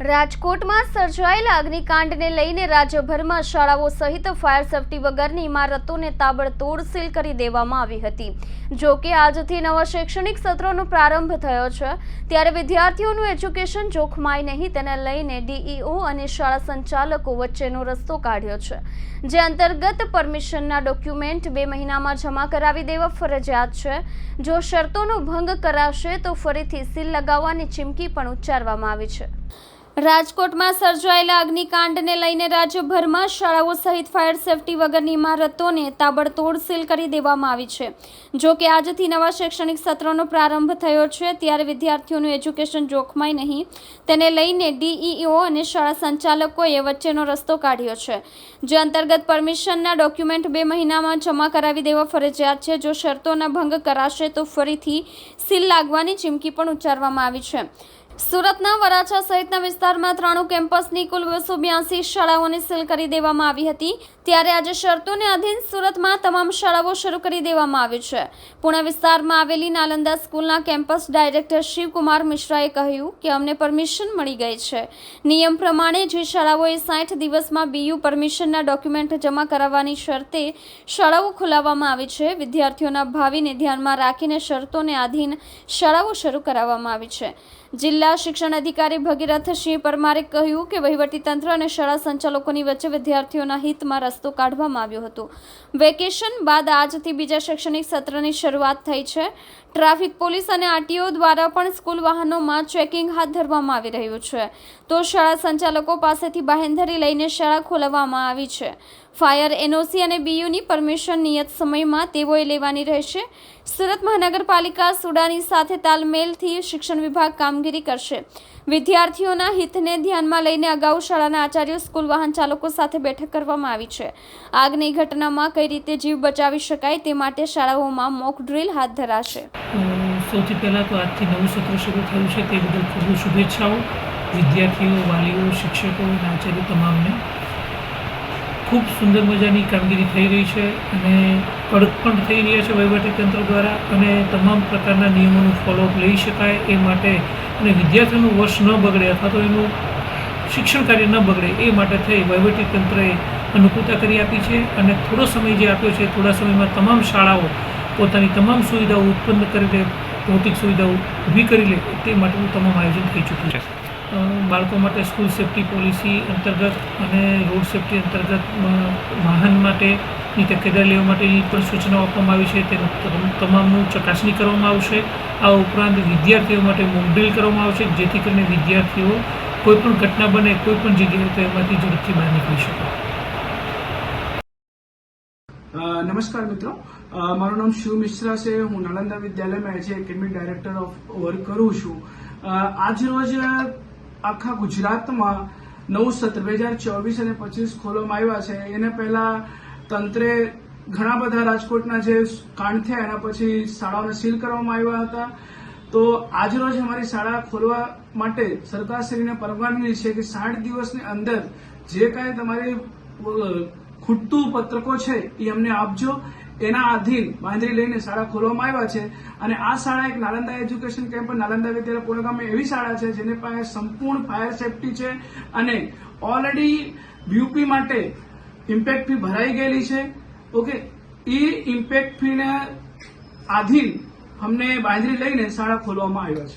રાજકોટમાં સર્જાયેલા અગ્નિકાંડને લઈને રાજ્યભરમાં શાળાઓ સહિત ફાયર સેફટી વગરની ઇમારતોને તાબડતોડ સીલ કરી દેવામાં આવી હતી। જો કે આજથી નવા શૈક્ષણિક સત્રનો પ્રારંભ થયો છે, ત્યારે વિદ્યાર્થીઓનું એજ્યુકેશન જોખમાય નહીં તેને લઈને ડીઈઓ અને શાળા સંચાલકો વચ્ચેનો રસ્તો કાઢ્યો છે, જે અંતર્ગત પરમિશનના ડોક્યુમેન્ટ 2 મહિનામાં જમા કરાવી દેવા ફરજિયાત છે। જો શરતોનો ભંગ કરાશે તો ફરીથી સીલ લગાવવાની ચીમકી પણ ઉચ્ચારવામાં આવી છે। રાજકોટમાં સર્જાયેલા અગ્નિકાંડને લઈને રાજ્યભરમાં શાળાઓ સહિત ફાયર સેફટી વગરની ઇમારતોને તાબડતોડ સીલ કરી દેવામાં આવી છે। જો કે આજથી નવા શૈક્ષણિક સત્રનો પ્રારંભ થયો છે, ત્યારે વિદ્યાર્થીઓનું એજ્યુકેશન જોખમાય નહીં તેને લઈને ડીઈઓ અને શાળા સંચાલકોએ વચ્ચેનો રસ્તો કાઢ્યો છે, જે અંતર્ગત પરમિશનના ડોક્યુમેન્ટ 2 મહિનામાં જમા કરાવી દેવા ફરજિયાત છે। જો શરતોના ભંગ કરાશે તો ફરીથી સીલ લાગવાની ચીમકી પણ ઉચ્ચારવામાં આવી છે। સુરતના વરાછા સહિતના વિસ્તારમાં 93 કેમ્પસની કુલ 282 શાળાઓને સીલ કરી દેવામાં આવી હતી, ત્યારે આજે શરતોને આધીન સુરતમાં તમામ શાળાઓ શરૂ કરી દેવામાં આવી છે। પુણે વિસ્તારમાં આવેલી નાલંદા સ્કૂલના કેમ્પસ ડાયરેક્ટર શિવકુમાર મિશ્રાએ કહ્યું કે અમને પરમિશન મળી ગઈ છે। નિયમ પ્રમાણે જે શાળાઓએ 60 દિવસમાં બીયુ પરમિશનના ડોક્યુમેન્ટ જમા કરાવવાની શરતે શાળાઓ ખોલાવવામાં આવી છે। વિદ્યાર્થીઓના ભાવિને ધ્યાનમાં રાખીને શરતોને આધીન શાળાઓ શરૂ કરાવવામાં આવી છે। જિલ્લા શિક્ષણ અધિકારી ભગીરથ સિંહ પરમારે કહ્યું કે વહીવટીતંત્ર અને શાળા સંચાલકોની વચ્ચે વિદ્યાર્થીઓના હિતમાં રસ્તો કાઢવામાં આવ્યો હતો। વેકેશન બાદ આજથી બીજા શૈક્ષણિક સત્રની શરૂઆત થઈ છે। ટ્રાફિક પોલીસ અને આરટીઓ દ્વારા પણ સ્કૂલ વાહનોમાં ચેકિંગ હાથ ધરવામાં આવી રહ્યું છે, તો શાળા સંચાલકો પાસેથી બાહેંધરી લઈને શાળા ખોલવામાં આવી છે। ફાયર એનઓસી અને બીયુની પરમિશન નિયત સમયમાં તેઓએ લેવાની રહેશે। સુરત મહાનગરપાલિકા સુડાની સાથે તાલમેલથી શિક્ષણ વિભાગ કામગીરી કરશે। વિદ્યાર્થીઓના હિતને ધ્યાનમાં લઈને અગાઉ શાળાના આચાર્યો, સ્કૂલ વાહન ચાલકો સાથે બેઠક કરવામાં આવી છે। આગની ઘટનામાં કઈ રીતે જીવ બચાવી શકાય તે માટે શાળાઓમાં મોક ડ્રીલ હાથ ધરાશે। સૌથી પહેલાં તો આજથી નવું સત્ર શરૂ થયું છે, તે બદલ ખૂબ શુભેચ્છાઓ વિદ્યાર્થીઓ, વાલીઓ, શિક્ષકો અને આચાર્યો તમામને। ખૂબ સુંદર મજાની કામગીરી થઈ રહી છે અને કડક પણ થઈ રહ્યા છે વહીવટીતંત્ર દ્વારા, અને તમામ પ્રકારના નિયમોનું ફોલોઅપ લઈ શકાય એ માટે અને વિદ્યાર્થીઓનું વર્ષ ન બગડે અથવા તો એનું શિક્ષણ કાર્ય ન બગડે એ માટે થઈ વહીવટીતંત્રએ અનુકૂળતા કરી આપી છે, અને થોડો સમય જે આપ્યો છે થોડા સમયમાં તમામ શાળાઓ પોતાની તમામ સુવિધાઓ ઉત્પન્ન કરી લે, ભૌતિક સુવિધાઓ ઊભી કરી લે તે માટેનું તમામ આયોજન થઈ ચૂક્યું છે। બાળકો માટે સ્કૂલ સેફટી પોલિસી અંતર્ગત અને રોડ સેફટી અંતર્ગત વાહન માટેની તકેદારી લેવા માટેની પણ સૂચનાઓ આપવામાં આવી છે, તેનું તમામનું ચકાસણી કરવામાં આવશે। આ ઉપરાંત વિદ્યાર્થીઓ માટે મોક ડ્રીલ કરવામાં આવશે, જેથી કરીને વિદ્યાર્થીઓ કોઈપણ ઘટના બને કોઈપણ જગ્યાએ તો એમાંથી ઝડપથી બહાર નીકળી શકે। નમસ્કાર મિત્રો, મારું નામ શિવ મિશ્રા છે। હું નાલંદા વિદ્યાલયમાં as academic director of work કરું છું। આજ રોજ આખા ગુજરાતમાં નવું સત્ર 2024 અને 25 ખોલવામાં આવ્યા છે। એને પહેલા તંત્રે ઘણા બધા રાજકોટના જે કાંડ થયા એના પછી શાળાઓને સીલ કરવામાં આવ્યા હતા, તો આજ રોજ અમારી શાળા ખોલવા માટે સરકારશ્રીને પરવાનગી છે કે 60 દિવસની અંદર જે કાંઈ તમારી ખૂટતું પત્રકો છે એ અમને આપજો। એના આધીન બાંધરી લઈને શાળા ખોલવામાં આવ્યા છે, અને આ શાળા એક નાલંદા એજ્યુકેશન કેમ્પ નાલંદા વિદ્યાલય પુણે ગામે એવી શાળા છે જેને પાસે સંપૂર્ણ ફાયર સેફટી છે, અને ઓલરેડી બીયુપી માટે ઇમ્પેક્ટ ફી ભરાઈ ગયેલી છે। ઓકે, એ ઇમ્પેક્ટ ફીને આધીન અમને બાંધરી લઈને શાળા ખોલવામાં આવ્યા છે।